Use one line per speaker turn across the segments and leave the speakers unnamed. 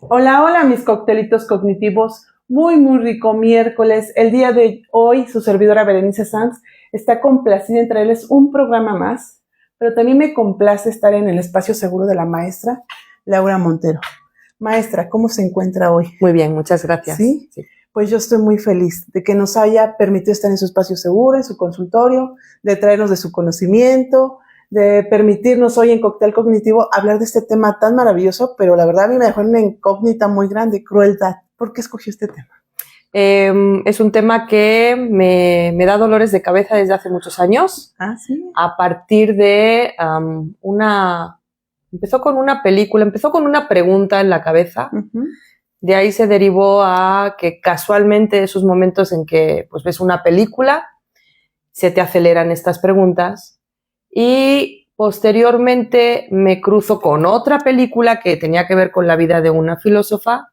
Hola, hola, mis coctelitos cognitivos. Muy rico miércoles. El día de hoy, su servidora Berenice Sanz está complacida en traerles un programa más, pero también me complace estar en el espacio seguro de la maestra Laura Montero. Maestra, ¿cómo se encuentra hoy?
Muy bien, muchas gracias.
¿Sí? Sí. Pues yo estoy muy feliz de que nos haya permitido estar en su espacio seguro, en su consultorio, de traernos de su conocimiento, de permitirnos hoy en Cóctel Cognitivo hablar de este tema tan maravilloso, pero la verdad a mí me dejó en una incógnita muy grande, crueldad. ¿Por qué escogió este tema?
Es un tema que me da dolores de cabeza desde hace muchos años.
Ah, sí.
A partir de empezó con una película, empezó con una pregunta en la cabeza. De ahí se derivó a que casualmente esos momentos en que pues, ves una película, se te aceleran estas preguntas y posteriormente me cruzo con otra película que tenía que ver con la vida de una filósofa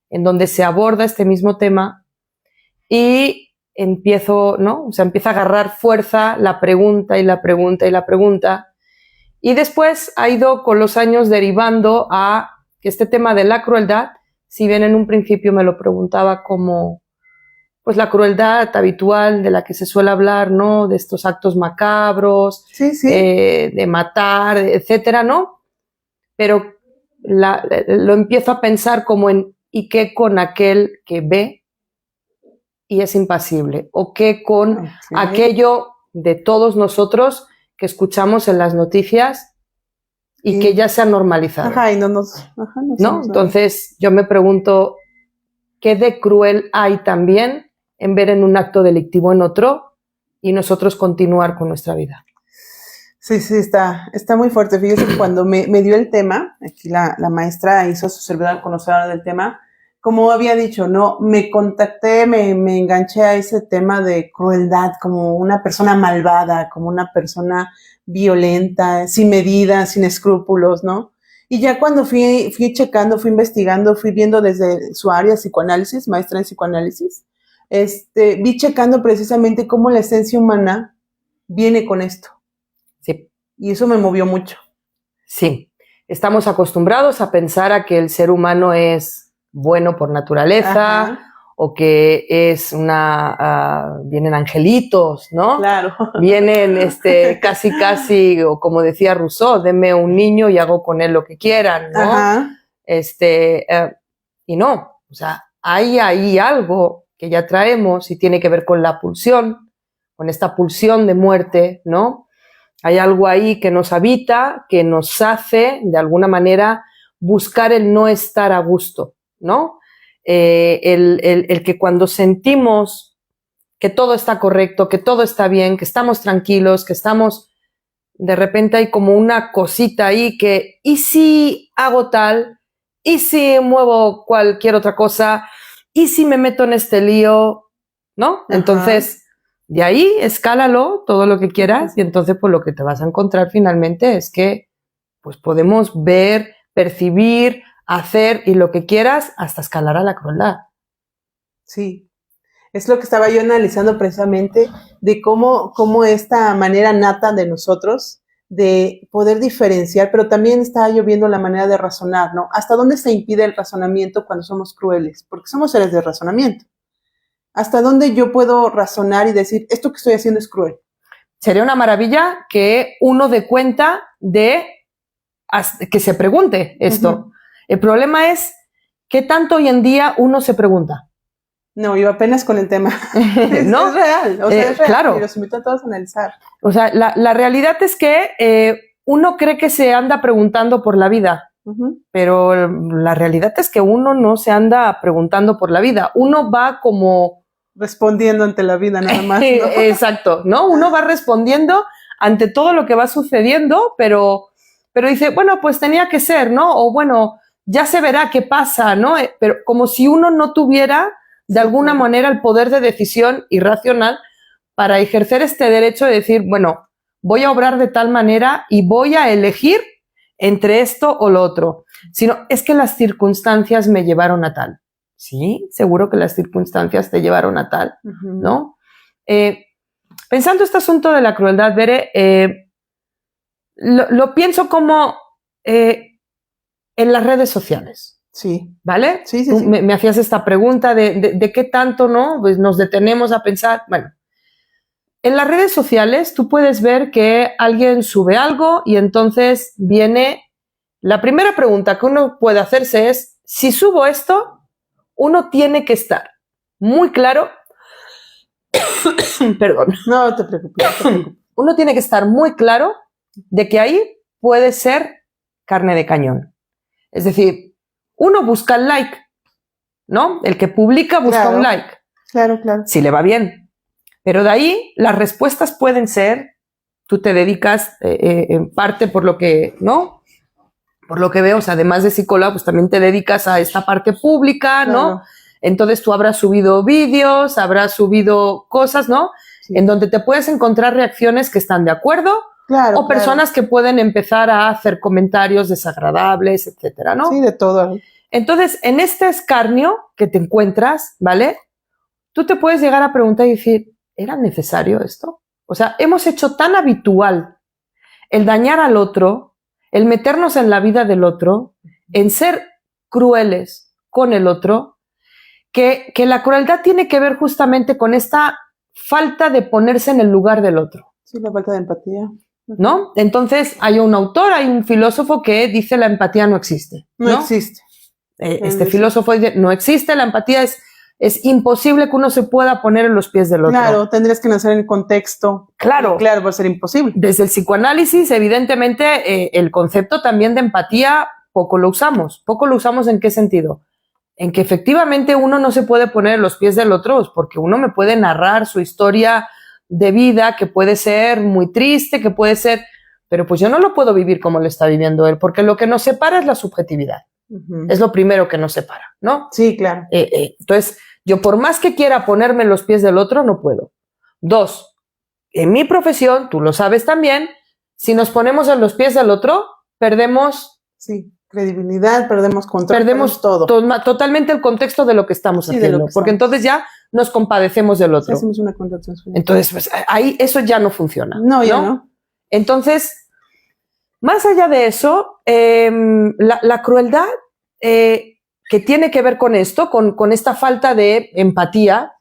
en donde se aborda este mismo tema y empiezo, ¿no? O sea, empieza a agarrar fuerza la pregunta y la pregunta y la pregunta y después ha ido con los años derivando a que este tema de la crueldad, si bien en un principio me lo preguntaba como pues la crueldad habitual de la que se suele hablar, ¿no? De estos actos macabros,
sí.
De matar, etcétera, ¿no? Pero lo empiezo a pensar como en ¿y qué con aquel que ve y es impasible? ¿O qué con aquello de todos nosotros que escuchamos en las noticias y que ya se ha normalizado?
Ajá, y no.
Entonces yo me pregunto, ¿qué de cruel hay también en ver en un acto delictivo en otro y nosotros continuar con nuestra vida?
Sí, está muy fuerte. Fíjese que cuando me dio el tema, aquí la maestra hizo su servidora conocedora del tema, como había dicho, no, me contacté, me enganché a ese tema de crueldad, como una persona malvada, como una persona violenta, sin medida, sin escrúpulos, ¿no? Y ya cuando fui checando, fui investigando, fui viendo desde su área psicoanálisis, maestra en psicoanálisis, vi checando precisamente cómo la esencia humana viene con esto.
Sí.
Y eso me movió mucho.
Sí. Estamos acostumbrados a pensar a que el ser humano es bueno por naturaleza. Ajá. O que es vienen angelitos, ¿no?
Claro.
Vienen casi, o como decía Rousseau, deme un niño y hago con él lo que quieran, ¿no?
Ajá.
Y no, o sea, hay ahí algo que ya traemos y tiene que ver con la pulsión, con esta pulsión de muerte, ¿no? Hay algo ahí que nos habita, que nos hace, de alguna manera, buscar el no estar a gusto, ¿no? El que cuando sentimos que todo está correcto, que todo está bien, que estamos tranquilos, que estamos, de repente hay como una cosita ahí que, ¿y si hago tal? ¿Y si muevo cualquier otra cosa? ¿Y si me meto en este lío? ¿No?
Ajá.
Entonces, de ahí escálalo todo lo que quieras y entonces pues lo que te vas a encontrar finalmente es que pues podemos ver, percibir, hacer y lo que quieras hasta escalar a la crueldad.
Sí, es lo que estaba yo analizando precisamente de cómo esta manera nata de nosotros de poder diferenciar, pero también estaba yo viendo la manera de razonar, ¿no? ¿Hasta dónde se impide el razonamiento cuando somos crueles? Porque somos seres de razonamiento. ¿Hasta dónde yo puedo razonar y decir, esto que estoy haciendo es cruel?
Sería una maravilla que uno dé cuenta de que se pregunte esto. El problema es ¿qué tanto hoy en día uno se pregunta?
No, yo apenas con el tema.
¿No?
Es real, o sea, es real.
Claro.
Y los invito a todos a analizar.
O sea, la realidad es que uno cree que se anda preguntando por la vida, pero la realidad es que uno no se anda preguntando por la vida. Uno va como
respondiendo ante la vida nada más, ¿no?
Exacto, ¿no? Uno va respondiendo ante todo lo que va sucediendo, pero dice, bueno, pues tenía que ser, ¿no? O bueno, ya se verá qué pasa, ¿no? Pero como si uno no tuviera de alguna manera el poder de decisión irracional para ejercer este derecho de decir, bueno, voy a obrar de tal manera y voy a elegir entre esto o lo otro. Sino, es que las circunstancias me llevaron a tal. Sí, seguro que las circunstancias te llevaron a tal, ¿no? Pensando este asunto de la crueldad, Bere, lo pienso como en las redes sociales.
Sí.
¿Vale?
Sí, sí,
Tú
sí.
me hacías esta pregunta de qué tanto, ¿no? Pues nos detenemos a pensar. Bueno, en las redes sociales tú puedes ver que alguien sube algo y entonces viene. La primera pregunta que uno puede hacerse es: si subo esto, uno tiene que estar muy claro. Perdón.
No te preocupes, no te preocupes.
Uno tiene que estar muy claro de que ahí puede ser carne de cañón. Es decir, uno busca el like, ¿no? El que publica busca
Claro.
un like.
Claro, claro.
Si le va bien. Pero de ahí las respuestas pueden ser, tú te dedicas en parte por lo que, ¿no? Por lo que veo, o sea, además de psicóloga, pues también te dedicas a esta parte pública, ¿no?
Claro.
Entonces tú habrás subido vídeos, habrás subido cosas, ¿no?
Sí.
En donde te puedes encontrar reacciones que están de acuerdo
Claro,
o personas que pueden empezar a hacer comentarios desagradables, etcétera, ¿no?
Sí, de todo.
Entonces, en este escarnio que te encuentras, ¿vale? Tú te puedes llegar a preguntar y decir, ¿era necesario esto? O sea, hemos hecho tan habitual el dañar al otro, el meternos en la vida del otro, en ser crueles con el otro, que la crueldad tiene que ver justamente con esta falta de ponerse en el lugar del otro.
Sí, la falta de empatía.
¿No? Entonces, hay un autor, hay un filósofo que dice la empatía no existe.
No existe.
Este filósofo dice, no existe, la empatía es imposible que uno se pueda poner en los pies del otro.
Claro, tendrías que nacer en el contexto.
Claro.
Claro, va a ser imposible.
Desde el psicoanálisis, evidentemente, el concepto también de empatía poco lo usamos. ¿Poco lo usamos en qué sentido? En que efectivamente uno no se puede poner en los pies del otro, porque uno me puede narrar su historia de vida, que puede ser muy triste, que puede ser, pero pues yo no lo puedo vivir como lo está viviendo él, porque lo que nos separa es la subjetividad. Es lo primero que nos separa, ¿no?
Sí, claro.
Entonces, yo por más que quiera ponerme en los pies del otro, no puedo. 2, en mi profesión, tú lo sabes también, si nos ponemos en los pies del otro, perdemos...
Sí, credibilidad, perdemos control,
perdemos
todo.
Totalmente el contexto de lo que estamos haciendo, porque entonces ya nos compadecemos del otro.
Sí, hacemos una contratransferencia.
Entonces, pues ahí eso ya no funciona.
No, ya no.
Entonces, más allá de eso, la crueldad que tiene que ver con esto, con esta falta de empatía,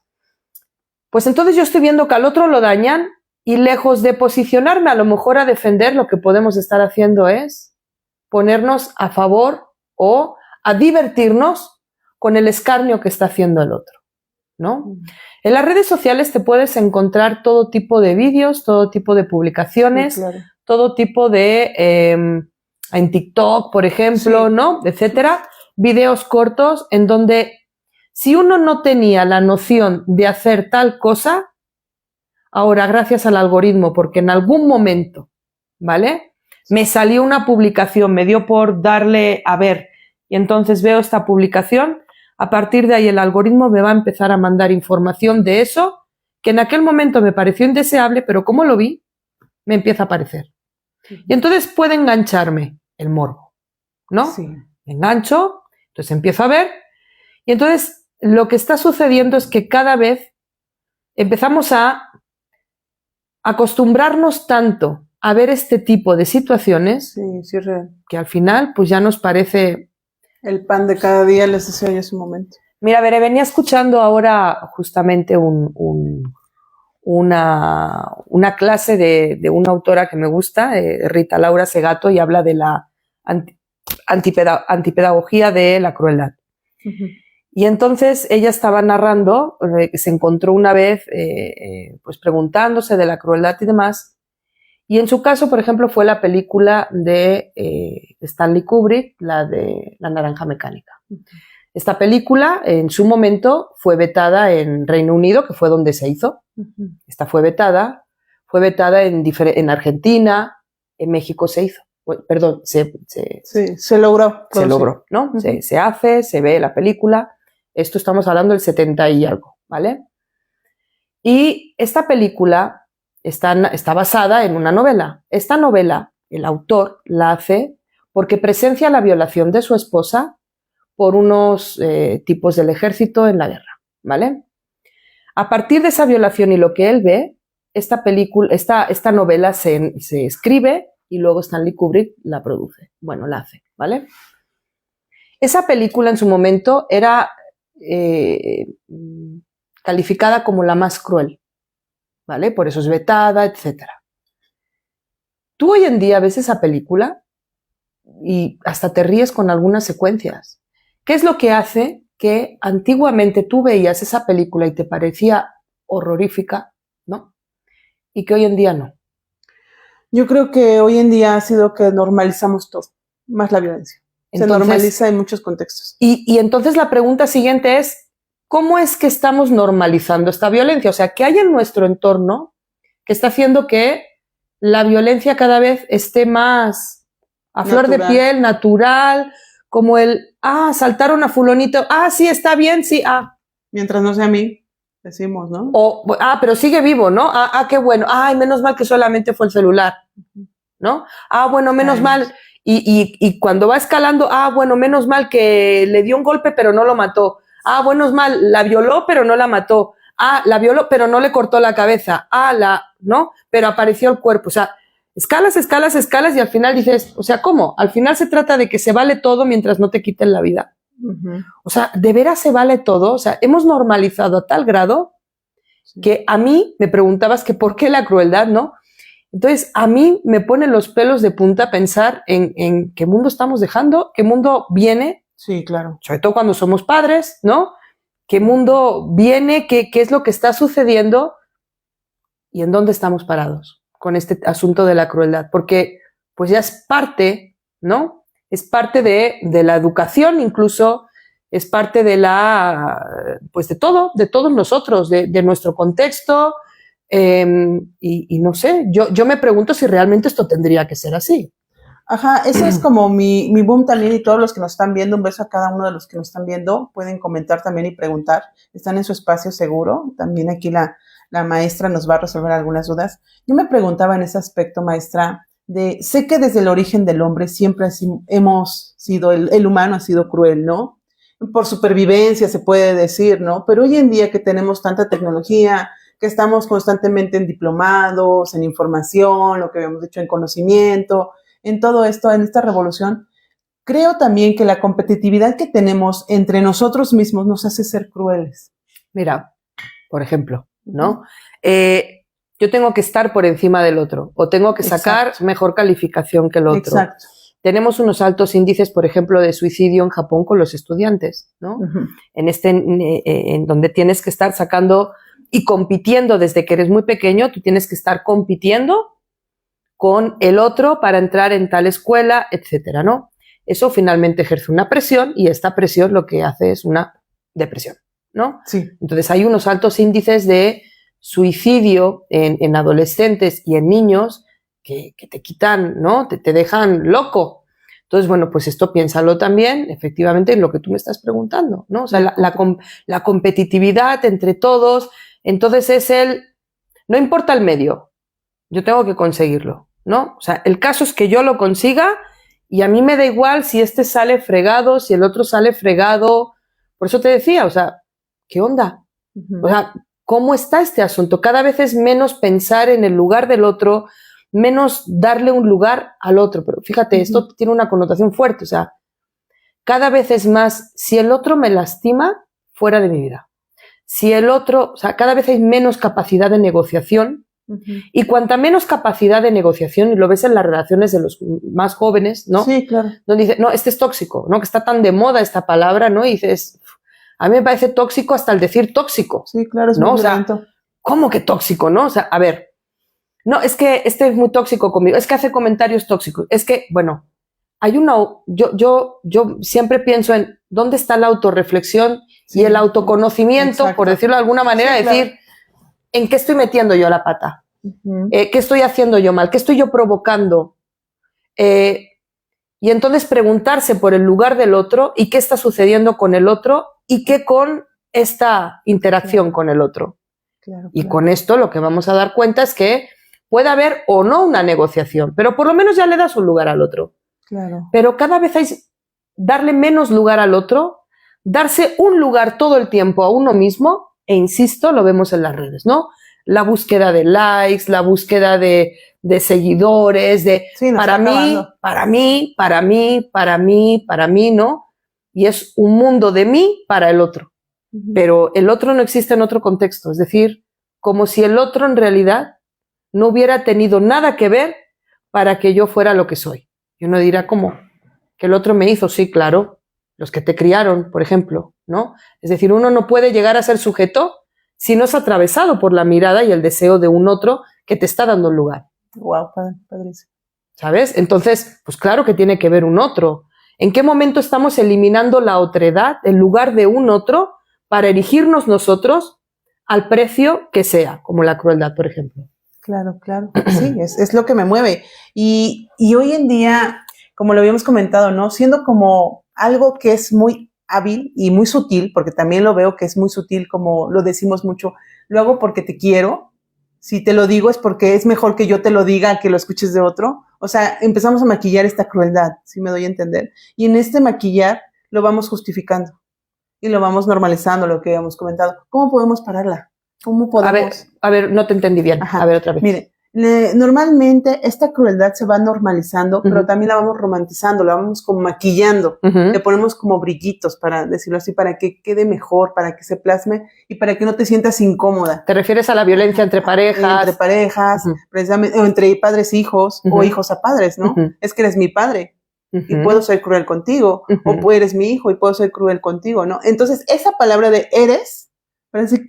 pues entonces yo estoy viendo que al otro lo dañan y lejos de posicionarme a lo mejor a defender, lo que podemos estar haciendo es ponernos a favor o a divertirnos con el escarnio que está haciendo el otro, ¿no? En las redes sociales te puedes encontrar todo tipo de vídeos, todo tipo de publicaciones,
sí, claro.
todo tipo de, en TikTok, por ejemplo, sí, ¿no? Etcétera, vídeos cortos en donde si uno no tenía la noción de hacer tal cosa, ahora gracias al algoritmo, porque en algún momento, ¿vale?, me salió una publicación, me dio por darle a ver y entonces veo esta publicación, a partir de ahí el algoritmo me va a empezar a mandar información de eso que en aquel momento me pareció indeseable, pero como lo vi, me empieza a aparecer. Y entonces puede engancharme el morbo, ¿no?
Sí.
Me engancho, entonces empiezo a ver y entonces lo que está sucediendo es que cada vez empezamos a acostumbrarnos tanto a ver este tipo de situaciones,
sí, sí, es real,
que al final pues ya nos parece...
El pan de cada día, les decía yo hace un momento.
Mira, Veré, venía escuchando ahora justamente una clase de una autora que me gusta, Rita Laura Segato, y habla de la antipedagogía de la crueldad. Uh-huh. Y entonces ella estaba narrando que se encontró una vez pues preguntándose de la crueldad y demás. Y en su caso, por ejemplo, fue la película de Stanley Kubrick, la de La Naranja Mecánica. Uh-huh. Esta película, en su momento, fue vetada en Reino Unido, que fue donde se hizo. Uh-huh. Esta fue vetada en Argentina, en México se hizo. Perdón, se
logró.
Se logró, ¿no? Uh-huh. Se hace, se ve la película. Esto estamos hablando del 70 y algo, ¿vale? Y esta película está basada en una novela. Esta novela, el autor la hace porque presencia la violación de su esposa por unos tipos del ejército en la guerra, ¿vale? A partir de esa violación y lo que él ve, esta novela se escribe y luego Stanley Kubrick la produce, la hace, ¿vale? esa película en su momento era calificada como la más cruel, ¿vale? Por eso es vetada, etc. Tú hoy en día ves esa película y hasta te ríes con algunas secuencias. ¿Qué es lo que hace que antiguamente tú veías esa película y te parecía horrorífica, ¿no? Y que hoy en día no?
Yo creo que hoy en día ha sido que normalizamos todo, más la violencia. Se normaliza en muchos contextos.
Y entonces la pregunta siguiente es, ¿cómo es que estamos normalizando esta violencia? O sea, ¿qué hay en nuestro entorno que está haciendo que la violencia cada vez esté más a flor de piel, natural, como el, saltaron a fulanito, sí, está bien, sí,
Mientras no sea a mí, decimos, ¿no?
O, pero sigue vivo, ¿no? Qué bueno, menos mal que solamente fue el celular, ¿no? Bueno, menos mal. Y cuando va escalando, bueno, menos mal que le dio un golpe, pero no lo mató. Bueno, es mal, la violó, pero no la mató. La violó, pero no le cortó la cabeza. ¿no? Pero apareció el cuerpo. O sea, escalas y al final dices, o sea, ¿cómo? Al final se trata de que se vale todo mientras no te quiten la vida. Uh-huh. O sea, ¿de veras se vale todo? O sea, hemos normalizado a tal grado que a mí me preguntabas que por qué la crueldad, ¿no? Entonces, a mí me ponen los pelos de punta pensar en qué mundo estamos dejando, qué mundo viene.
Sí, claro.
Sobre todo cuando somos padres, ¿no? ¿Qué mundo viene? ¿Qué es lo que está sucediendo? ¿Y en dónde estamos parados con este asunto de la crueldad? Porque pues ya es parte, ¿no? Es parte de la educación incluso, es parte de pues de todos nosotros, de nuestro contexto. Y no sé, yo me pregunto si realmente esto tendría que ser así.
Ajá, eso es como mi boom también, y todos los que nos están viendo, un beso a cada uno de los que nos están viendo, pueden comentar también y preguntar, están en su espacio seguro, también aquí la maestra nos va a resolver algunas dudas. Yo me preguntaba en ese aspecto, maestra, sé que desde el origen del hombre siempre hemos sido, el humano ha sido cruel, ¿no? Por supervivencia se puede decir, ¿no? Pero hoy en día que tenemos tanta tecnología, que estamos constantemente en diplomados, en información, lo que habíamos dicho en conocimiento, en todo esto, en esta revolución, creo también que la competitividad que tenemos entre nosotros mismos nos hace ser crueles.
Mira, por ejemplo, ¿no? Yo tengo que estar por encima del otro o tengo que sacar mejor calificación que el otro.
Exacto.
Tenemos unos altos índices, por ejemplo, de suicidio en Japón con los estudiantes, ¿no? Uh-huh. En donde tienes que estar sacando y compitiendo desde que eres muy pequeño, tú tienes que estar compitiendo con el otro para entrar en tal escuela, etcétera, ¿no? Eso finalmente ejerce una presión y esta presión lo que hace es una depresión, ¿no?
Sí.
Entonces hay unos altos índices de suicidio en adolescentes y en niños que te quitan, ¿no? Te dejan loco. Entonces, bueno, pues esto piénsalo también, efectivamente, en lo que tú me estás preguntando, ¿no? O sea, la competitividad entre todos, entonces no importa el medio, yo tengo que conseguirlo, ¿no? O sea, el caso es que yo lo consiga y a mí me da igual si este sale fregado, si el otro sale fregado. Por eso te decía, o sea, ¿qué onda? Uh-huh. O sea, ¿cómo está este asunto? Cada vez es menos pensar en el lugar del otro, menos darle un lugar al otro. Pero fíjate, uh-huh, esto tiene una connotación fuerte, o sea, cada vez es más, si el otro me lastima, fuera de mi vida. Si el otro, o sea, cada vez hay menos capacidad de negociación. Uh-huh. Y cuanta menos capacidad de negociación, y lo ves en las relaciones de los más jóvenes, ¿no?
Sí, claro.
Donde dice, no, este es tóxico, ¿no? Que está tan de moda esta palabra, ¿no? Y dices, a mí me parece tóxico hasta el decir tóxico.
Sí, claro, es
¿no?
muy
violento. O sea, ¿cómo que tóxico, no? O sea, a ver, no, es que este es muy tóxico conmigo, es que hace comentarios tóxicos, es que, bueno, hay yo siempre pienso en dónde está la autorreflexión, sí, y el autoconocimiento, exacto, por decirlo de alguna manera, sí, decir, claro, ¿en qué estoy metiendo yo la pata? Uh-huh. ¿Qué estoy haciendo yo mal? ¿Qué estoy yo provocando? Y entonces preguntarse por el lugar del otro y qué está sucediendo con el otro y qué con esta interacción, claro, con el otro. Claro, y claro, con esto lo que vamos a dar cuenta es que puede haber o no una negociación, pero por lo menos ya le das un lugar al otro.
Claro.
Pero cada vez hay darle menos lugar al otro, darse un lugar todo el tiempo a uno mismo, e insisto, lo vemos en las redes, ¿no? La búsqueda de likes, la búsqueda de seguidores, de sí, para mí, ¿no? y es un mundo de mí para el otro. Pero el otro no existe en otro contexto, es decir, como si el otro en realidad no hubiera tenido nada que ver para que yo fuera lo que soy. Y uno dirá, ¿cómo? ¿Que el otro me hizo? Sí, claro, los que te criaron, por ejemplo, ¿no? Es decir, uno no puede llegar a ser sujeto si no es atravesado por la mirada y el deseo de un otro que te está dando lugar.
Wow, padrísimo.
¿Sabes? Entonces, pues claro que tiene que ver un otro. ¿En qué momento estamos eliminando la otredad, el lugar de un otro, para erigirnos nosotros al precio que sea, como la crueldad, por ejemplo?
Claro, claro. Sí, es lo que me mueve. Y hoy en día, como lo habíamos comentado, ¿no? Siendo como algo que es muy hábil y muy sutil, porque también lo veo que es muy sutil, como lo decimos mucho, lo hago porque te quiero. Si te lo digo es porque es mejor que yo te lo diga que lo escuches de otro. O sea, empezamos a maquillar esta crueldad, si me doy a entender. Y en este maquillar lo vamos justificando y lo vamos normalizando, lo que habíamos comentado. ¿Cómo podemos pararla? ¿Cómo podemos?
A ver, no te entendí bien.
Ajá.
A ver, otra vez.
Mire, normalmente esta crueldad se va normalizando, pero también la vamos romantizando, la vamos como maquillando, le ponemos como brillitos, para decirlo así, para que quede mejor, para que se plasme y para que no te sientas incómoda.
¿Te refieres a la violencia entre parejas?
Entre parejas, precisamente, o entre padres e hijos, o hijos a padres, ¿no? Es que eres mi padre y puedo ser cruel contigo, o eres mi hijo y puedo ser cruel contigo, ¿no? Entonces, esa palabra de eres,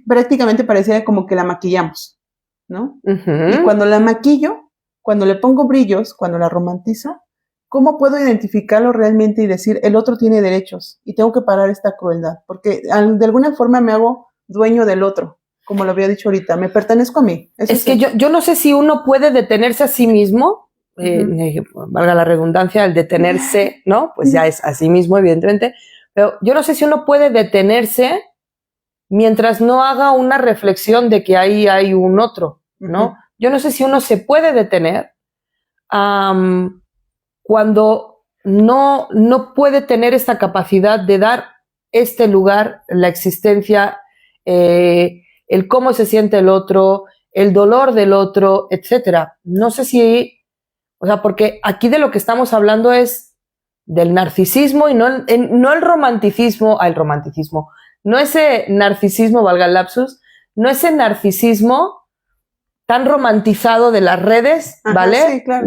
prácticamente pareciera como que la maquillamos, ¿no? Y cuando la maquillo, cuando le pongo brillos, cuando la romantizo, ¿cómo puedo identificarlo realmente y decir, el otro tiene derechos y tengo que parar esta crueldad? Porque de alguna forma me hago dueño del otro, como lo había dicho ahorita, me pertenezco a mí. Eso
es que yo no sé si uno puede detenerse a sí mismo, valga la redundancia, el detenerse, ¿no? Pues ya es a sí mismo, evidentemente, pero yo no sé si uno puede detenerse mientras no haga una reflexión de que ahí hay un otro, ¿no? Yo no sé si uno se puede detener cuando no puede tener esta capacidad de dar este lugar, la existencia, el cómo se siente el otro, el dolor del otro, etcétera. No sé si, o sea, porque aquí de lo que estamos hablando es del narcisismo y no el romanticismo, no ese narcisismo, valga el lapsus, no ese narcisismo tan romantizado de las redes, ¿vale?
Sí, claro.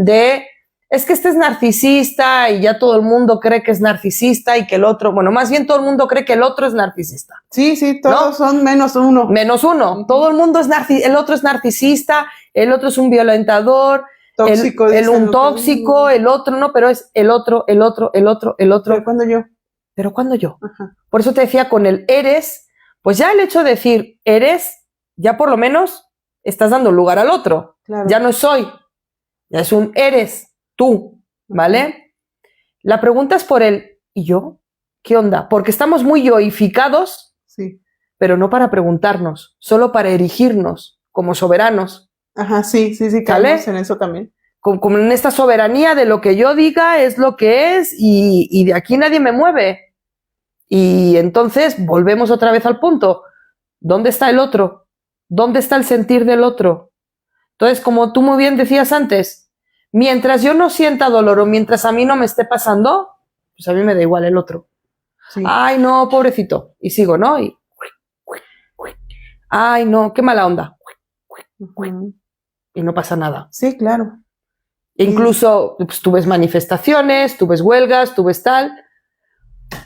Es que este es narcisista y ya todo el mundo cree que es narcisista y que el otro, bueno, más bien todo el mundo cree que el otro es narcisista.
Sí, todos son menos uno.
Menos uno. Todo el mundo el otro es narcisista, el otro es un violentador,
tóxico,
un tóxico, el otro no, pero es el otro.
¿Pero cuándo yo?
Ajá. Por eso te decía con el eres, pues ya el hecho de decir eres, ya por lo menos estás dando lugar al otro.
Claro.
Ya no es soy, ya es un eres, tú, ¿vale? La pregunta es por el ¿y yo? ¿Qué onda? Porque estamos muy yoificados,
sí,
pero no para preguntarnos, solo para erigirnos como soberanos.
Ajá, sí, caemos en eso también.
Como en esta soberanía de lo que yo diga es lo que es y de aquí nadie me mueve. Y entonces volvemos otra vez al punto. ¿Dónde está el otro? ¿Dónde está el sentir del otro? Entonces, como tú muy bien decías antes, mientras yo no sienta dolor o mientras a mí no me esté pasando, pues a mí me da igual el otro. Sí. Ay, no, pobrecito. Y sigo, ¿no? Y ay, no, qué mala onda. Y no pasa nada.
Sí, claro.
Incluso pues, tú ves manifestaciones, tú ves huelgas, tú ves tal.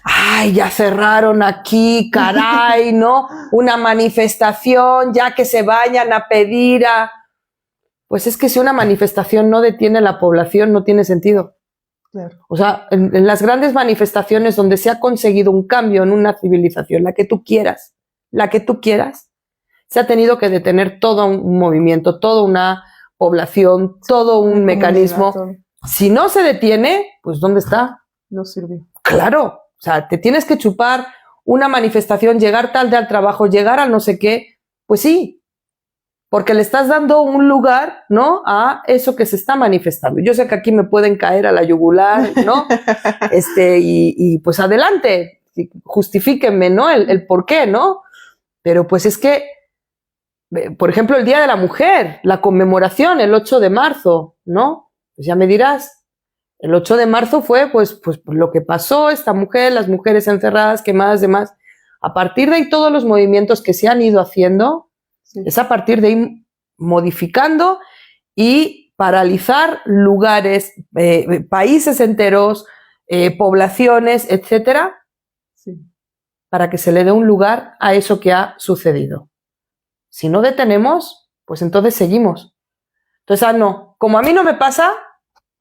Ay, ya cerraron aquí, caray, ¿no? Una manifestación, ya que se vayan a pedir a... Pues es que si una manifestación no detiene a la población, no tiene sentido.
Claro.
O sea, en las grandes manifestaciones donde se ha conseguido un cambio en una civilización, la que tú quieras, se ha tenido que detener todo un movimiento, toda una población, todo un mecanismo. Todo. Si no se detiene, pues ¿dónde está?
No sirvió.
Claro. O sea, te tienes que chupar una manifestación, llegar tarde al trabajo, llegar al no sé qué, pues sí, porque le estás dando un lugar, ¿no? A eso que se está manifestando. Yo sé que aquí me pueden caer a la yugular, ¿no? Y pues adelante, justifíquenme, ¿no? El por qué, ¿no? Pero pues es que, por ejemplo, el Día de la Mujer, la conmemoración, el 8 de marzo, ¿no? Pues ya me dirás. El 8 de marzo fue pues lo que pasó, esta mujer, las mujeres encerradas, quemadas, demás. A partir de ahí todos los movimientos que se han ido haciendo, es a partir de ahí modificando y paralizar lugares, países enteros, poblaciones, etcétera, para que se le dé un lugar a eso que ha sucedido. Si no detenemos, pues entonces seguimos. Entonces, no, como a mí no me pasa,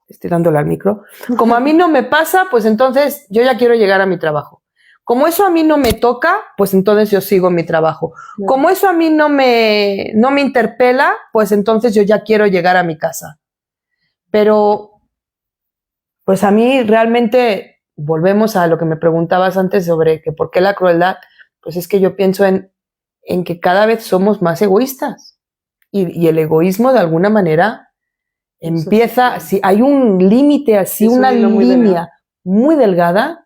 estoy dándole al micro, como a mí no me pasa, pues entonces yo ya quiero llegar a mi trabajo. Como eso a mí no me toca, pues entonces yo sigo en mi trabajo. Como eso a mí no me interpela, pues entonces yo ya quiero llegar a mi casa. Pero, pues a mí realmente, volvemos a lo que me preguntabas antes sobre que por qué la crueldad, pues es que yo pienso en que cada vez somos más egoístas. Y el egoísmo de alguna manera empieza, si hay un límite así, una línea muy delgada,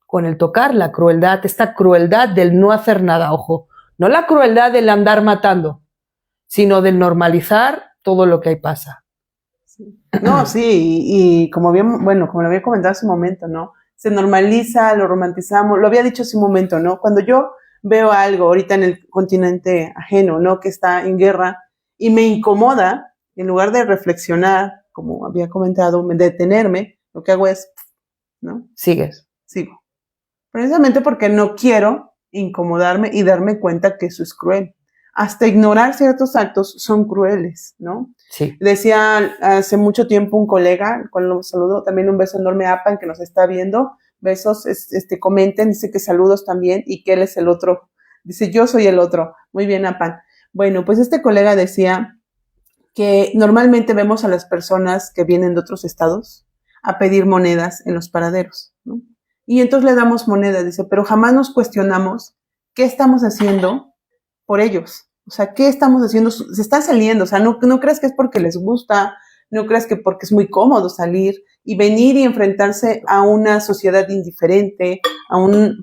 con el tocar la crueldad, esta crueldad del no hacer nada, ojo, no la crueldad del andar matando, sino del normalizar todo lo que ahí pasa.
No, sí, y como bien, bueno, como lo había comentado hace un momento, ¿no? Se normaliza, lo romantizamos, lo había dicho hace un momento, ¿no? Cuando yo veo algo ahorita en el continente ajeno, ¿no? Que está en guerra y me incomoda, en lugar de reflexionar, como había comentado, detenerme, lo que hago es, ¿no? Sigo. Precisamente porque no quiero incomodarme y darme cuenta que eso es cruel. Hasta ignorar ciertos actos son crueles, ¿no?
Sí.
Decía hace mucho tiempo un colega, al cual lo saludo, también un beso enorme a Apan, que nos está viendo. Besos, comenten, dice que saludos también y que él es el otro. Dice, yo soy el otro. Muy bien, Apan. Bueno, pues este colega decía que normalmente vemos a las personas que vienen de otros estados a pedir monedas en los paraderos, ¿no? Y entonces le damos monedas, dice, pero jamás nos cuestionamos qué estamos haciendo por ellos. O sea, ¿qué estamos haciendo? Se están saliendo, o sea, no creas que es porque les gusta, no creas que porque es muy cómodo salir y venir y enfrentarse a una sociedad indiferente,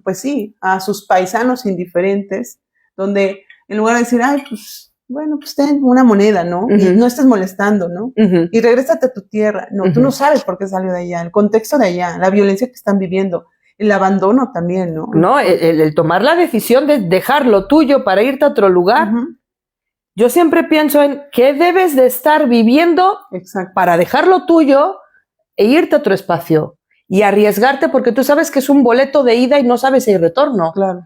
pues sí, a sus paisanos indiferentes, donde en lugar de decir, ay, pues, bueno, pues ten una moneda, ¿no? Uh-huh. Y no estés molestando, ¿no? Uh-huh. Y regrésate a tu tierra. No, uh-huh. Tú no sabes por qué salió de allá, el contexto de allá, la violencia que están viviendo, el abandono también, ¿no?
No, el tomar la decisión de dejar lo tuyo para irte a otro lugar. Uh-huh. Yo siempre pienso en qué debes de estar viviendo. Exacto. Para dejar lo tuyo e irte a otro espacio y arriesgarte porque tú sabes que es un boleto de ida y no sabes si hay retorno.
Claro.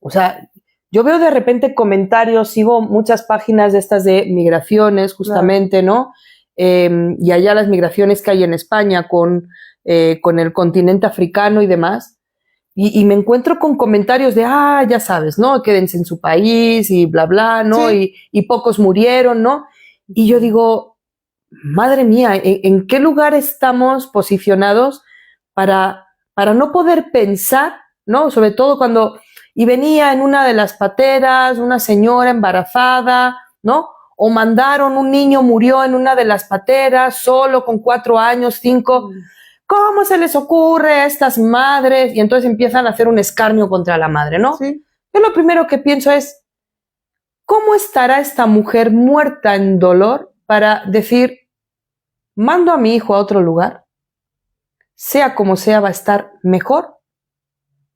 O sea, yo veo de repente comentarios, sigo muchas páginas de estas de migraciones, justamente, claro. ¿No? Y allá las migraciones que hay en España con el continente africano y demás. Y me encuentro con comentarios de, ya sabes, ¿no? Quédense en su país y bla, bla, ¿no? Sí. Y pocos murieron, ¿no? Y yo digo, madre mía, ¿en qué lugar estamos posicionados para no poder pensar, ¿no? Sobre todo cuando... Y venía en una de las pateras una señora embarazada, ¿no? O mandaron, un niño murió en una de las pateras, solo con 4 años, 5. ¿Cómo se les ocurre a estas madres? Y entonces empiezan a hacer un escarnio contra la madre, ¿no?
Sí.
Yo lo primero que pienso es, ¿cómo estará esta mujer muerta en dolor para decir, mando a mi hijo a otro lugar? Sea como sea, va a estar mejor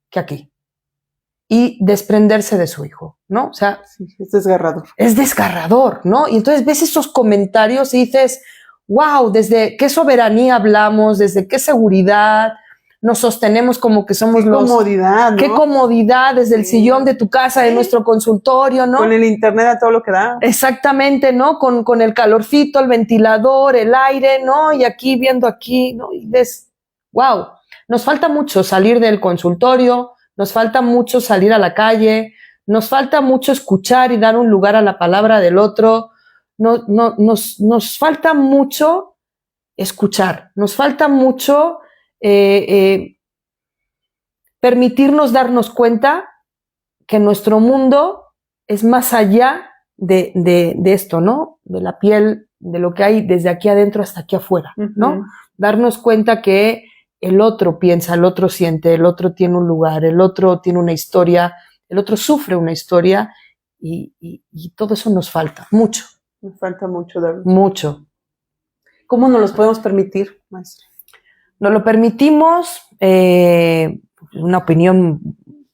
que aquí. Y desprenderse de su hijo, ¿no? O sea,
sí, es desgarrador.
Es desgarrador, ¿no? Y entonces ves esos comentarios y dices, wow, ¿desde qué soberanía hablamos? ¿Desde qué seguridad? Nos sostenemos como que somos
qué comodidad, ¿no?
Qué comodidad, desde el sillón de tu casa, de nuestro consultorio, ¿no?
Con el internet a todo lo que da.
Exactamente, ¿no? Con el calorcito, el ventilador, el aire, ¿no? Y aquí viendo aquí, ¿no? Y ves, wow, nos falta mucho salir del consultorio, nos falta mucho salir a la calle, nos falta mucho escuchar y dar un lugar a la palabra del otro, nos falta mucho escuchar, nos falta mucho permitirnos darnos cuenta que nuestro mundo es más allá de esto, ¿no? De la piel, de lo que hay desde aquí adentro hasta aquí afuera, ¿no? Uh-huh. Darnos cuenta que el otro piensa, el otro siente, el otro tiene un lugar, el otro tiene una historia, el otro sufre una historia y todo eso nos falta, mucho.
Nos falta mucho, David.
Mucho.
¿Cómo nos los podemos permitir, maestra?
Nos lo permitimos, una opinión,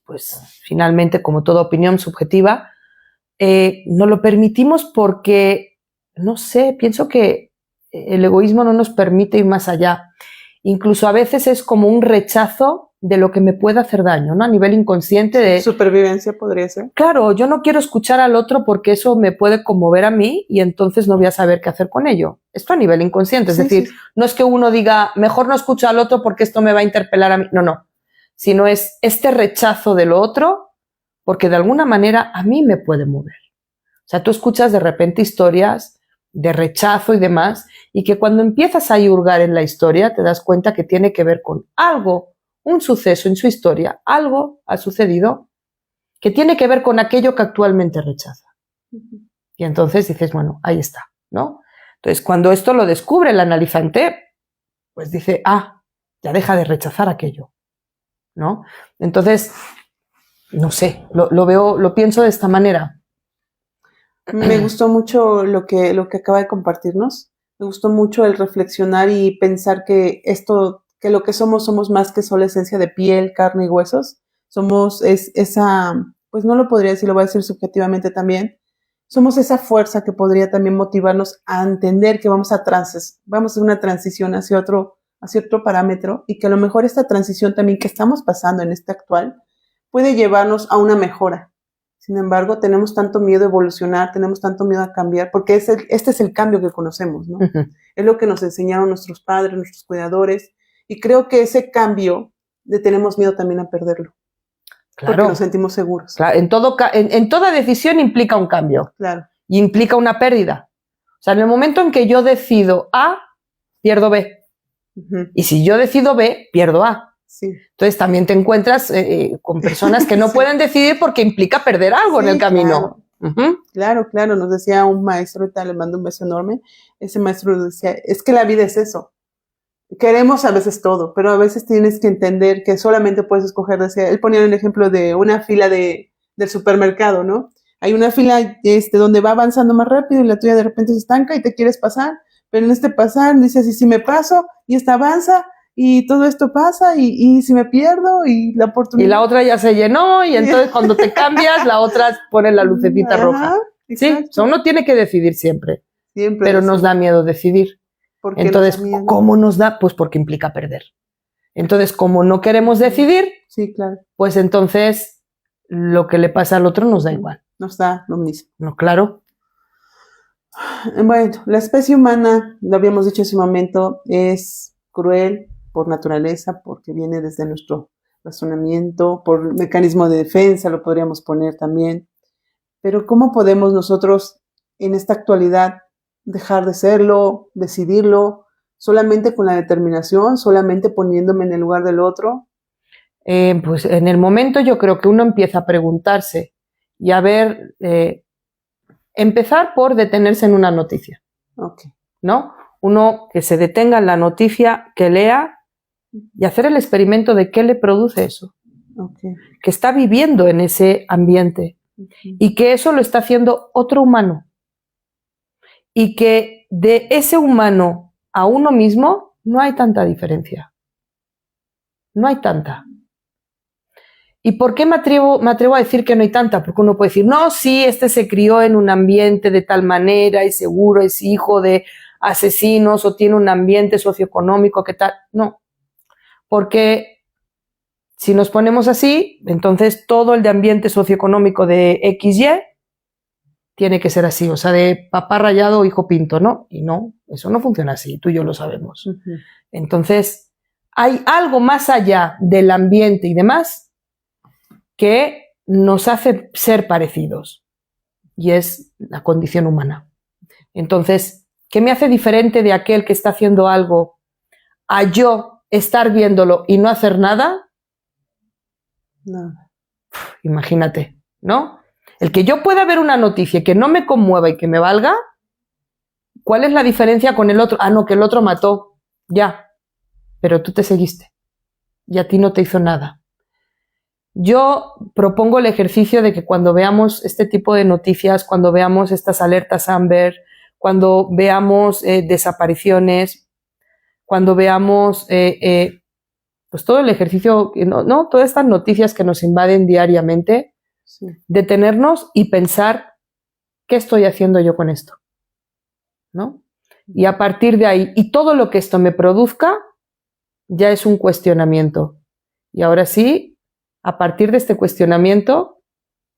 pues finalmente, como toda opinión subjetiva, nos lo permitimos porque, no sé, pienso que el egoísmo no nos permite ir más allá. Incluso a veces es como un rechazo de lo que me puede hacer daño, ¿no? A nivel inconsciente de...
Supervivencia podría ser.
Claro, yo no quiero escuchar al otro porque eso me puede conmover a mí y entonces no voy a saber qué hacer con ello. Esto a nivel inconsciente, es decir, no es que uno diga, mejor no escucho al otro porque esto me va a interpelar a mí. No, no. Sino es este rechazo de lo otro porque de alguna manera a mí me puede mover. O sea, tú escuchas de repente historias de rechazo y demás, y que cuando empiezas a hurgar en la historia te das cuenta que tiene que ver con algo, un suceso en su historia, algo ha sucedido que tiene que ver con aquello que actualmente rechaza. Y entonces dices, bueno, ahí está, ¿no? Entonces, cuando esto lo descubre el analizante, pues dice, ya deja de rechazar aquello, ¿no? Entonces, no sé, lo pienso de esta manera.
Me gustó mucho lo que acaba de compartirnos. Me gustó mucho el reflexionar y pensar que lo que somos más que solo esencia de piel, carne y huesos. Somos esa, pues no lo podría decir, lo voy a decir subjetivamente también. Somos esa fuerza que podría también motivarnos a entender que vamos a hacer una transición hacia otro parámetro, y que a lo mejor esta transición también que estamos pasando en este actual puede llevarnos a una mejora. Sin embargo, tenemos tanto miedo a evolucionar, tenemos tanto miedo a cambiar, porque este es el cambio que conocemos, ¿no? Uh-huh. Es lo que nos enseñaron nuestros padres, nuestros cuidadores, y creo que ese cambio tenemos miedo también a perderlo. Claro. Porque nos sentimos seguros.
Claro. En toda decisión implica un cambio.
Claro.
Y implica una pérdida. O sea, en el momento en que yo decido A, pierdo B. Uh-huh. Y si yo decido B, pierdo A.
Sí.
Entonces también te encuentras con personas que no pueden decidir porque implica perder algo en el camino.
Claro. Claro, nos decía un maestro, ahorita le mando un beso enorme, ese maestro decía, es que la vida es eso, queremos a veces todo, pero a veces tienes que entender que solamente puedes escoger, decía, él ponía el ejemplo de una fila del supermercado, ¿no? Hay una fila donde va avanzando más rápido y la tuya de repente se estanca y te quieres pasar, pero en este pasar dices, y si me paso y esta avanza, y todo esto pasa, y si me pierdo, y la oportunidad...
Y la otra ya se llenó, y entonces cuando te cambias, la otra pone la lucecita roja. Exacto. Sí, uno tiene que decidir siempre. Pero nos da miedo decidir.
¿Por qué
entonces,
nos da miedo?
¿cómo nos da? Pues porque implica perder. Entonces, como no queremos decidir,
sí, claro.
Pues entonces lo que le pasa al otro nos da igual.
Nos da lo mismo.
No, claro.
Bueno, la especie humana, lo habíamos dicho hace un momento, es cruel por naturaleza, porque viene desde nuestro razonamiento, por mecanismo de defensa, lo podríamos poner también. Pero ¿cómo podemos nosotros en esta actualidad dejar de serlo, decidirlo, solamente con la determinación, solamente poniéndome en el lugar del otro?
Pues en el momento yo creo que uno empieza a preguntarse y a ver, empezar por detenerse en una noticia.
Okay.
¿No? Uno que se detenga en la noticia, que lea y hacer el experimento de qué le produce eso.
Okay.
Que está viviendo en ese ambiente y que eso lo está haciendo otro humano. Y que de ese humano a uno mismo no hay tanta diferencia. No hay tanta. ¿Y por qué me atrevo a decir que no hay tanta? Porque uno puede decir, no, sí, este se crió en un ambiente de tal manera y seguro es hijo de asesinos o tiene un ambiente socioeconómico que tal. No, porque si nos ponemos así, entonces todo el de ambiente socioeconómico de XY tiene que ser así, o sea, de papá rayado o hijo pinto, ¿no? Y no, eso no funciona así, tú y yo lo sabemos. Uh-huh. Entonces, hay algo más allá del ambiente y demás que nos hace ser parecidos, y es la condición humana. Entonces, ¿qué me hace diferente de aquel que está haciendo algo a yo estar viéndolo y no hacer nada?
Nada.
Imagínate, ¿no? El que yo pueda ver una noticia que no me conmueva y que me valga, ¿cuál es la diferencia con el otro? Ah, no, que el otro mató, ya, pero tú te seguiste y a ti no te hizo nada. Yo propongo el ejercicio de que cuando veamos este tipo de noticias, cuando veamos estas alertas Amber, cuando veamos desapariciones, cuando veamos pues todo el ejercicio, ¿no? Todas estas noticias que nos invaden diariamente,
Sí.
detenernos y pensar, ¿qué estoy haciendo yo con esto? ¿No? Y a partir de ahí, y todo lo que esto me produzca, ya es un cuestionamiento. Y ahora sí, a partir de este cuestionamiento,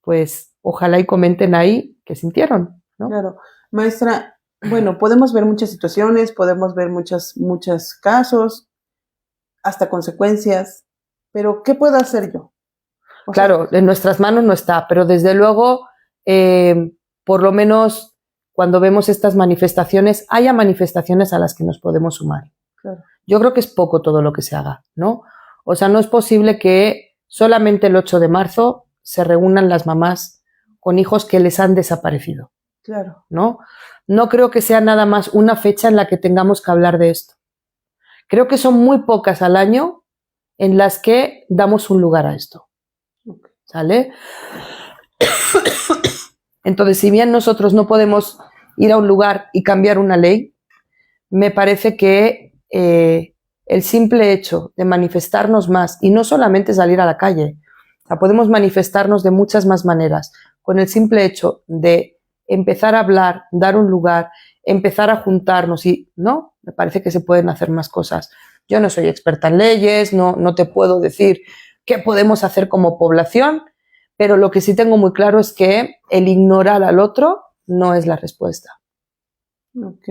pues ojalá y comenten ahí qué sintieron, ¿no?
Claro. Maestra, bueno, podemos ver muchas situaciones, podemos ver muchos casos, hasta consecuencias, pero ¿qué puedo hacer yo?
Claro, en nuestras manos no está, pero desde luego, por lo menos cuando vemos estas manifestaciones, haya manifestaciones a las que nos podemos sumar.
Claro.
Yo creo que es poco todo lo que se haga, ¿no? O sea, no es posible que solamente el 8 de marzo se reúnan las mamás con hijos que les han desaparecido.
Claro.
¿No? No creo que sea nada más una fecha en la que tengamos que hablar de esto. Creo que son muy pocas al año en las que damos un lugar a esto. ¿Sale? Entonces, si bien nosotros no podemos ir a un lugar y cambiar una ley, me parece que el simple hecho de manifestarnos más, y no solamente salir a la calle, o sea, podemos manifestarnos de muchas más maneras, con el simple hecho de empezar a hablar, dar un lugar, empezar a juntarnos y, ¿no? Me parece que se pueden hacer más cosas. Yo no soy experta en leyes, no te puedo decir qué podemos hacer como población, pero lo que sí tengo muy claro es que el ignorar al otro no es la respuesta.
Ok.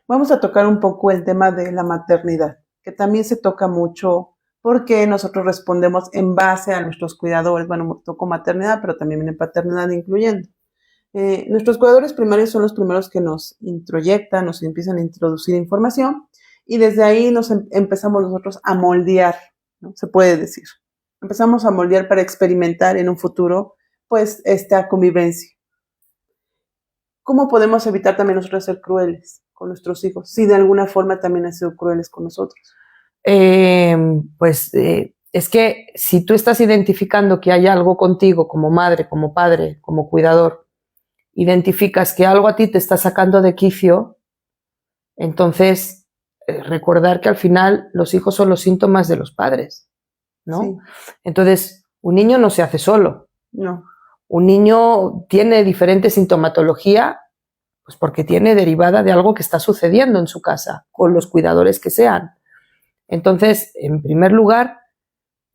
Vamos a tocar un poco el tema de la maternidad, que también se toca mucho porque nosotros respondemos en base a nuestros cuidadores. Bueno, toco maternidad, pero también viene paternidad incluyendo. Nuestros cuidadores primarios son los primeros que nos introyectan, nos empiezan a introducir información y desde ahí nos empezamos nosotros a moldear, ¿no? Se puede decir. Empezamos a moldear para experimentar en un futuro, pues, esta convivencia. ¿Cómo podemos evitar también nosotros ser crueles con nuestros hijos? Si de alguna forma también han sido crueles con nosotros.
Es que si tú estás identificando que hay algo contigo como madre, como padre, como cuidador, identificas que algo a ti te está sacando de quicio, entonces recordar que al final los hijos son los síntomas de los padres, ¿no?
Sí.
Entonces, un niño no se hace solo.
No.
Un niño tiene diferente sintomatología, pues porque tiene derivada de algo que está sucediendo en su casa, con los cuidadores que sean. Entonces, en primer lugar,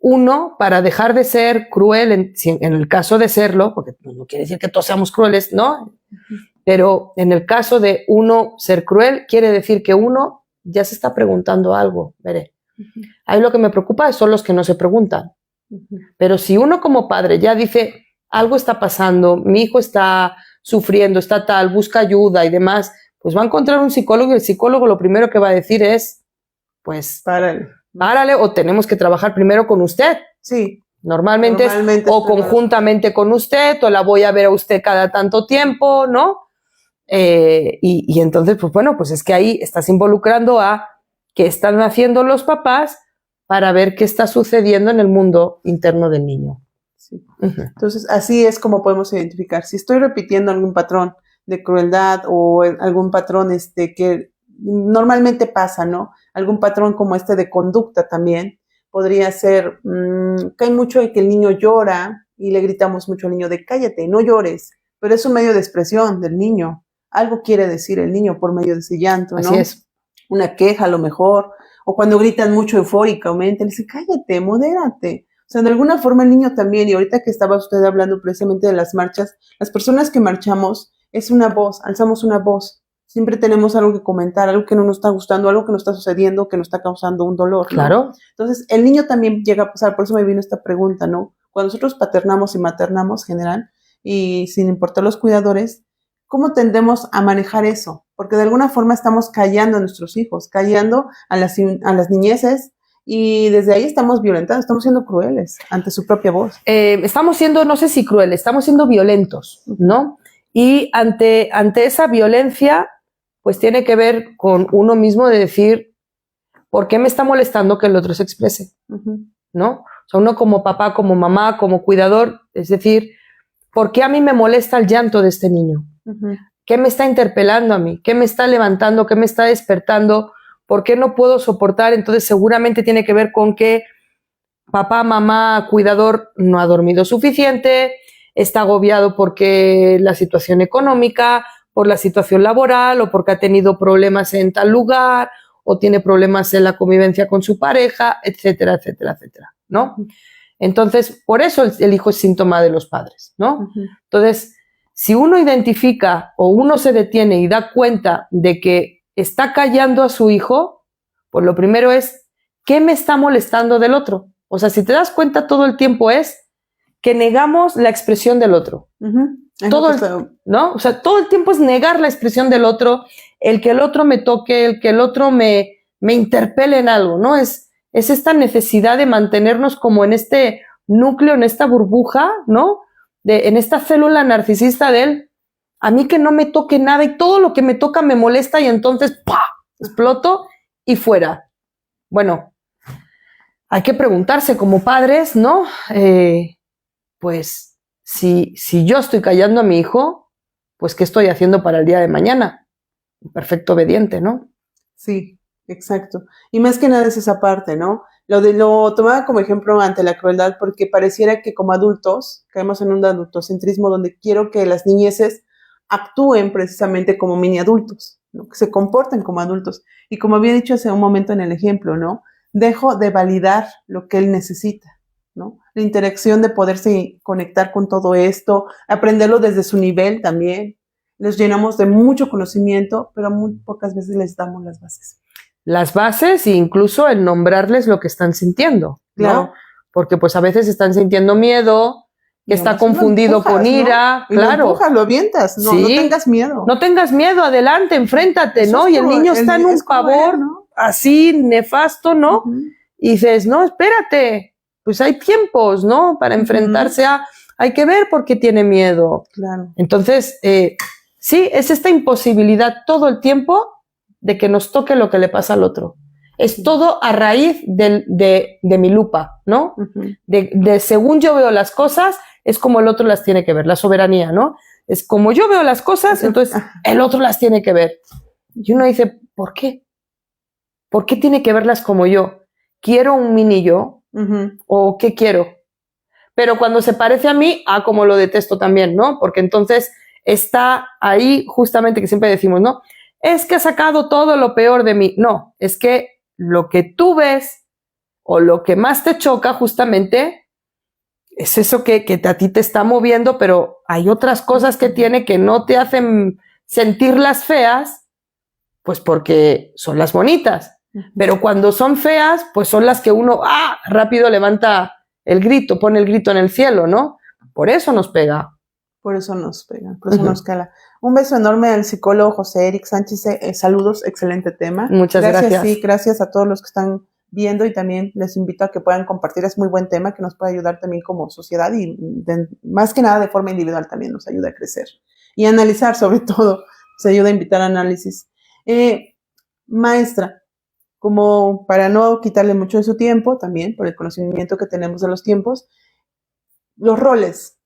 uno, para dejar de ser cruel, en el caso de serlo, porque no quiere decir que todos seamos crueles, ¿no? Pero en el caso de uno ser cruel, quiere decir que uno ya se está preguntando algo, veré. Ahí lo que me preocupa son los que no se preguntan. Pero si uno como padre ya dice, algo está pasando, mi hijo está sufriendo, está tal, busca ayuda y demás, pues va a encontrar un psicólogo y el psicólogo lo primero que va a decir es, pues, párale o tenemos que trabajar primero con usted.
Sí.
Normalmente es o conjuntamente con usted o la voy a ver a usted cada tanto tiempo, ¿no? Y entonces, pues bueno, pues es que ahí estás involucrando a qué están haciendo los papás para ver qué está sucediendo en el mundo interno del niño.
Sí. Entonces, así es como podemos identificar. Si estoy repitiendo algún patrón de crueldad o algún patrón que normalmente pasa, ¿no? Algún patrón como este de conducta también. Podría ser que hay mucho de que el niño llora y le gritamos mucho al niño de cállate, no llores, pero es un medio de expresión del niño. Algo quiere decir el niño por medio de ese llanto, ¿no?
Así es.
Una queja a lo mejor, o cuando gritan mucho eufóricamente, le dice cállate, modérate. O sea, de alguna forma el niño también, y ahorita que estaba usted hablando precisamente de las marchas, las personas que marchamos es una voz, alzamos una voz. Siempre tenemos algo que comentar, algo que no nos está gustando, algo que nos está sucediendo, que nos está causando un dolor, ¿no?
Claro.
Entonces, el niño también llega a pasar, por eso me vino esta pregunta, ¿no? Cuando nosotros paternamos y maternamos, general, y sin importar los cuidadores, ¿cómo tendemos a manejar eso? Porque de alguna forma estamos callando a nuestros hijos, callando a las niñeces, y desde ahí estamos violentando, estamos siendo crueles ante su propia voz.
Estamos siendo, no sé si crueles, estamos siendo violentos, ¿no? Y ante esa violencia, pues tiene que ver con uno mismo de decir, ¿por qué me está molestando que el otro se exprese? ¿No? O sea, uno como papá, como mamá, como cuidador, es decir, ¿por qué a mí me molesta el llanto de este niño? ¿Qué me está interpelando a mí? ¿Qué me está levantando? ¿Qué me está despertando ¿Por qué no puedo soportar? Entonces seguramente tiene que ver con que papá, mamá, cuidador no ha dormido suficiente, está agobiado porque la situación económica, por la situación laboral o porque ha tenido problemas en tal lugar o tiene problemas en la convivencia con su pareja, etcétera, etcétera, etcétera, ¿no? Entonces, por eso el hijo es síntoma de los padres, ¿no? Entonces, si uno identifica o uno se detiene y da cuenta de que está callando a su hijo, pues lo primero es, ¿qué me está molestando del otro? O sea, si te das cuenta, todo el tiempo es que negamos la expresión del otro. ¿No? O sea, todo el tiempo es negar la expresión del otro, el que el otro me toque, el que el otro me interpele en algo, ¿no? Es esta necesidad de mantenernos como en este núcleo, en esta burbuja, ¿no? En esta célula narcisista de él, a mí que no me toque nada y todo lo que me toca me molesta y entonces ¡pah! Exploto y fuera. Bueno, hay que preguntarse como padres, ¿no? Pues si yo estoy callando a mi hijo, pues ¿qué estoy haciendo para el día de mañana? Perfecto obediente, ¿no?
Sí, exacto. Y más que nada es esa parte, ¿no? Lo tomaba como ejemplo ante la crueldad porque pareciera que como adultos caemos en un adultocentrismo donde quiero que las niñeces actúen precisamente como mini adultos, ¿no? Que se comporten como adultos. Y como había dicho hace un momento en el ejemplo, ¿no? Dejo de validar lo que él necesita, ¿no? La interacción de poderse conectar con todo esto, aprenderlo desde su nivel también. Les llenamos de mucho conocimiento, pero muy pocas veces les damos las bases.
Las bases e incluso el nombrarles lo que están sintiendo, claro. ¿No? Porque pues a veces están sintiendo miedo, que está confundido con ira,
¿no?
claro.
Lo empujas, lo avientas, no, sí. No tengas miedo.
No tengas miedo, adelante, enfréntate, ¿no? Y el niño está en un pavor, ¿no? Así, nefasto, ¿no? Y dices, no, espérate, pues hay tiempos, ¿no? Para enfrentarse hay que ver por qué tiene miedo.
Claro.
Entonces, sí, es esta imposibilidad todo el tiempo de que nos toque lo que le pasa al otro. Es todo a raíz de mi lupa, ¿no? De según yo veo las cosas, es como el otro las tiene que ver, la soberanía, ¿no? Es como yo veo las cosas, entonces el otro las tiene que ver. Y uno dice, ¿por qué? ¿Por qué tiene que verlas como yo? ¿Quiero un mini yo? ¿O qué quiero? Pero cuando se parece a mí, como lo detesto también, ¿no? Porque entonces está ahí justamente que siempre decimos, ¿no? Es que ha sacado todo lo peor de mí. No, es que lo que tú ves o lo que más te choca justamente es eso que a ti te está moviendo, pero hay otras cosas que tiene que no te hacen sentirlas feas, pues porque son las bonitas. Pero cuando son feas, pues son las que uno rápido levanta el grito, pone el grito en el cielo, ¿no? Por eso nos pega.
Por eso nos pega, por eso nos cala. Un beso enorme al psicólogo José Eric Sánchez. Saludos, excelente tema.
Muchas gracias.
Sí, gracias a todos los que están viendo y también les invito a que puedan compartir. Es muy buen tema que nos puede ayudar también como sociedad y más que nada de forma individual también nos ayuda a crecer. Y a analizar sobre todo, nos ayuda a invitar a análisis. Maestra, como para no quitarle mucho de su tiempo, también por el conocimiento que tenemos de los tiempos, los roles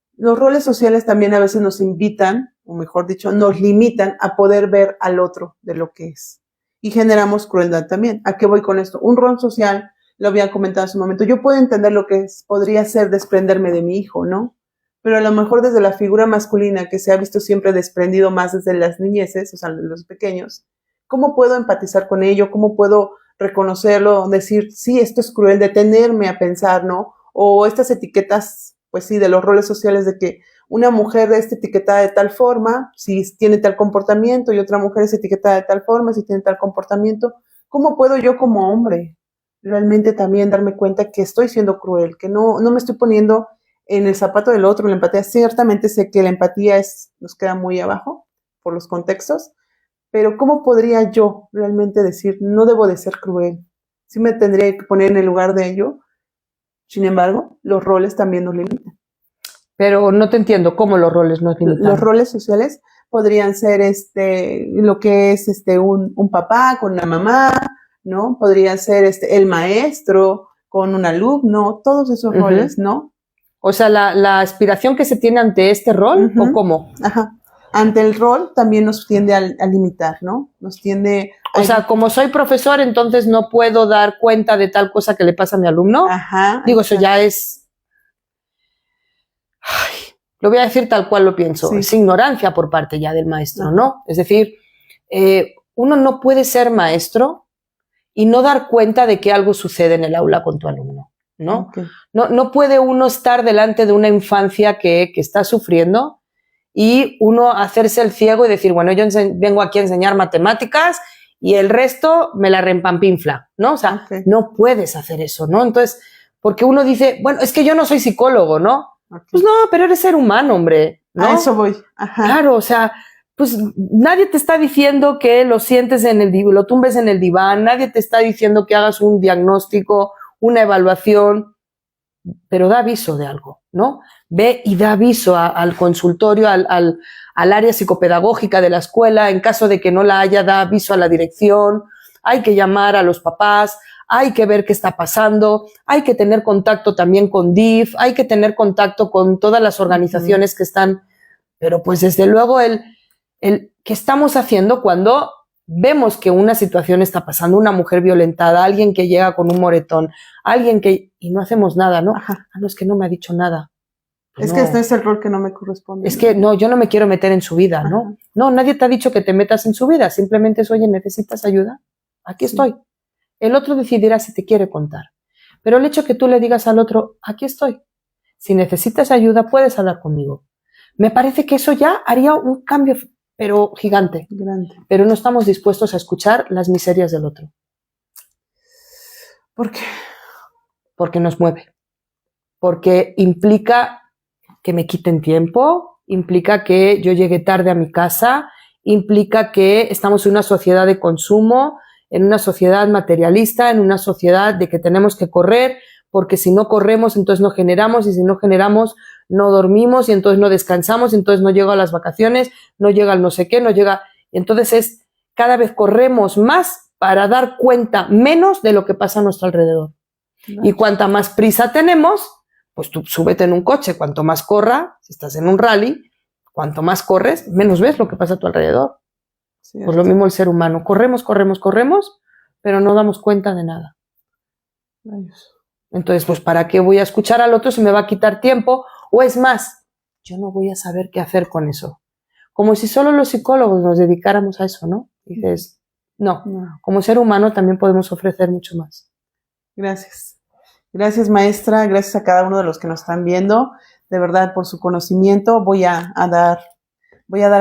sociales también a veces nos invitan, o mejor dicho, nos limitan a poder ver al otro de lo que es. Y generamos crueldad también. ¿A qué voy con esto? Un rol social, lo había comentado hace un momento, yo puedo entender lo que podría ser desprenderme de mi hijo, ¿no? Pero a lo mejor desde la figura masculina que se ha visto siempre desprendido más desde las niñeces, o sea, de los pequeños, ¿cómo puedo empatizar con ello? ¿Cómo puedo reconocerlo? Decir, sí, esto es cruel, detenerme a pensar, ¿no? O estas etiquetas, pues sí, de los roles sociales de que una mujer es etiquetada de tal forma, si tiene tal comportamiento, y otra mujer es etiquetada de tal forma, si tiene tal comportamiento. ¿Cómo puedo yo como hombre realmente también darme cuenta que estoy siendo cruel, que no me estoy poniendo en el zapato del otro, la empatía? Ciertamente sé que la empatía nos queda muy abajo por los contextos, pero ¿cómo podría yo realmente decir, no debo de ser cruel? Sí me tendría que poner en el lugar de ello. Sin embargo, los roles también nos limitan.
Pero no te entiendo, ¿cómo los roles nos limitan?
Los roles sociales podrían ser lo que es un papá con una mamá, ¿no? Podría ser el maestro con un alumno, todos esos roles, ¿no?
O sea, la aspiración que se tiene ante este rol, ¿o cómo?
Ajá. ante el rol también nos tiende a limitar, ¿no? Nos tiende
O sea, como soy profesor, entonces no puedo dar cuenta de tal cosa que le pasa a mi alumno.
Ajá.
Digo, eso ya es... Ay, lo voy a decir tal cual lo pienso.
Sí.
Es ignorancia por parte ya del maestro, ¿no? Es decir, uno no puede ser maestro y no dar cuenta de que algo sucede en el aula con tu alumno, ¿no?
Okay.
No puede uno estar delante de una infancia que está sufriendo y uno hacerse el ciego y decir, bueno, yo vengo aquí a enseñar matemáticas y el resto me la rempampinfla, ¿no? O sea, no puedes hacer eso, ¿no? Entonces, porque uno dice, bueno, es que yo no soy psicólogo, ¿no? Pues no, pero eres ser humano, hombre, ¿no?
A eso voy. Ajá.
Claro, o sea, pues nadie te está diciendo que lo sientes lo tumbes en el diván, nadie te está diciendo que hagas un diagnóstico, una evaluación, pero da aviso de algo, ¿no? Ve y da aviso al consultorio, al área psicopedagógica de la escuela, en caso de que no la haya, da aviso a la dirección, hay que llamar a los papás, hay que ver qué está pasando, hay que tener contacto también con DIF, hay que tener contacto con todas las organizaciones que están, pero pues desde luego ¿qué estamos haciendo cuando vemos que una situación está pasando, una mujer violentada, alguien que llega con un moretón, y no hacemos nada, ¿no?
Ajá.
No, es que no me ha dicho nada.
Pues es que este es el rol que no me corresponde.
Es que no, yo no me quiero meter en su vida, ¿no?
Ajá.
No, nadie te ha dicho que te metas en su vida, simplemente es, oye, ¿necesitas ayuda? Aquí estoy. El otro decidirá si te quiere contar. Pero el hecho que tú le digas al otro, aquí estoy. Si necesitas ayuda, puedes hablar conmigo. Me parece que eso ya haría un cambio, pero gigante.
Grande.
Pero no estamos dispuestos a escuchar las miserias del otro.
¿Por qué?
Porque nos mueve. Porque implica que me quiten tiempo, implica que yo llegue tarde a mi casa, implica que estamos en una sociedad de consumo, en una sociedad materialista, en una sociedad de que tenemos que correr, porque si no corremos, entonces no generamos, y si no generamos, no dormimos, y entonces no descansamos, y entonces no llego a las vacaciones, no llega el no sé qué, no llega... Entonces cada vez corremos más para dar cuenta menos de lo que pasa a nuestro alrededor. Claro. Y cuanta más prisa tenemos, pues tú súbete en un coche, cuanto más corra, si estás en un rally, cuanto más corres, menos ves lo que pasa a tu alrededor. Cierto. Pues lo mismo el ser humano, corremos, pero no damos cuenta de nada.
Rayos.
Entonces, pues ¿para qué voy a escuchar al otro si me va a quitar tiempo? O es más, yo no voy a saber qué hacer con eso. Como si solo los psicólogos nos dedicáramos a eso, ¿no? Dices, no, como ser humano también podemos ofrecer mucho más.
Gracias. Gracias, maestra. Gracias a cada uno de los que nos están viendo. De verdad, por su conocimiento. Voy a dar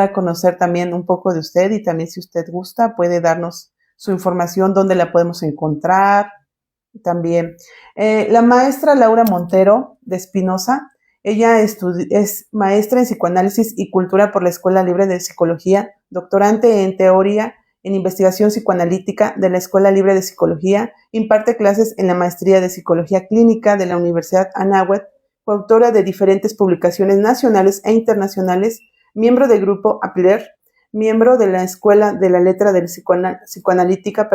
a conocer también un poco de usted, y también, si usted gusta, puede darnos su información, dónde la podemos encontrar. También la maestra Laura Montero de Espinosa, ella es maestra en psicoanálisis y cultura por la Escuela Libre de Psicología, doctorante en teoría en investigación psicoanalítica de la Escuela Libre de Psicología, imparte clases en la maestría de psicología clínica de la Universidad Anáhuac, coautora de diferentes publicaciones nacionales e internacionales, miembro del grupo APLER, miembro de la Escuela de la Letra de Psicoanalítica,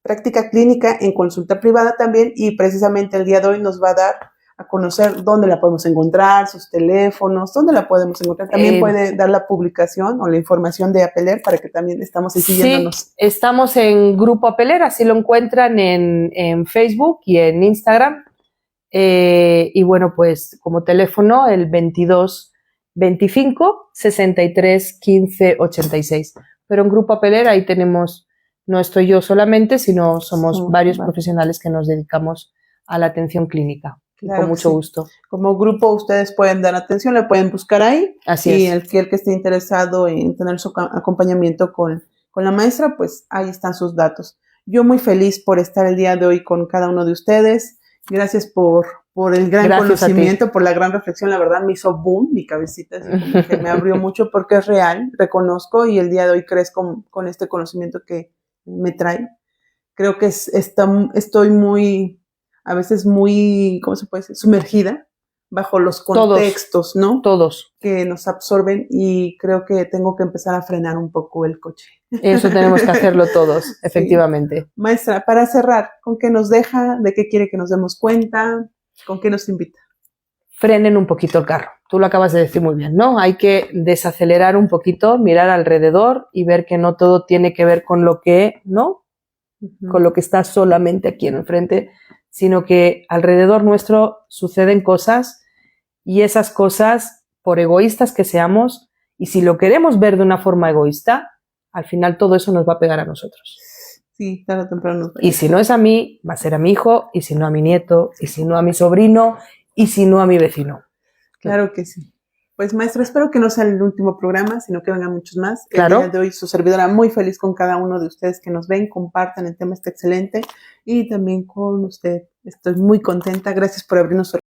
práctica clínica en consulta privada también, y precisamente el día de hoy nos va a dar a conocer dónde la podemos encontrar, sus teléfonos, dónde la podemos encontrar. También puede dar la publicación o la información de APLER para que también estamos siguiéndonos.
Sí, estamos en Grupo APLER, así lo encuentran en Facebook y en Instagram. Y bueno, pues como teléfono el 22 25 63 15 86. Pero en Grupo APLER ahí tenemos, no estoy yo solamente, sino somos varios profesionales que nos dedicamos a la atención clínica. Claro, con mucho gusto.
Como grupo ustedes pueden dar atención, le pueden buscar ahí.
Así
y
es.
el que esté interesado en tener su acompañamiento con la maestra, pues ahí están sus datos. Yo muy feliz por estar el día de hoy con cada uno de ustedes. Gracias por el gran conocimiento, por la gran reflexión. La verdad me hizo boom mi cabecita, así como que me abrió mucho, porque es real, reconozco, y el día de hoy crezco con este conocimiento que me trae. Creo que estoy muy, a veces muy, ¿cómo se puede decir? Sumergida bajo los contextos, ¿no?
Todos.
Que nos absorben, y creo que tengo que empezar a frenar un poco el coche.
Eso tenemos que hacerlo todos, efectivamente.
Sí. Maestra, para cerrar, ¿con qué nos deja? ¿De qué quiere que nos demos cuenta? ¿Con qué nos invita?
frenen un poquito el carro. Tú lo acabas de decir muy bien, ¿no? Hay que desacelerar un poquito, mirar alrededor y ver que no todo tiene que ver con lo que, ¿no? Con lo que está solamente aquí en el frente, sino que alrededor nuestro suceden cosas y esas cosas, por egoístas que seamos, y si lo queremos ver de una forma egoísta, al final todo eso nos va a pegar a nosotros.
Sí, tarde o temprano.
Y si no es a mí, va a ser a mi hijo, y si no a mi nieto, y si no a mi sobrino, y si no a mi vecino.
Claro que sí. Pues maestra, espero que no sea el último programa, sino que vengan muchos más.
Claro.
El día de hoy su servidora muy feliz con cada uno de ustedes que nos ven, compartan, el tema está excelente y también con usted. Estoy muy contenta. Gracias por abrirnos su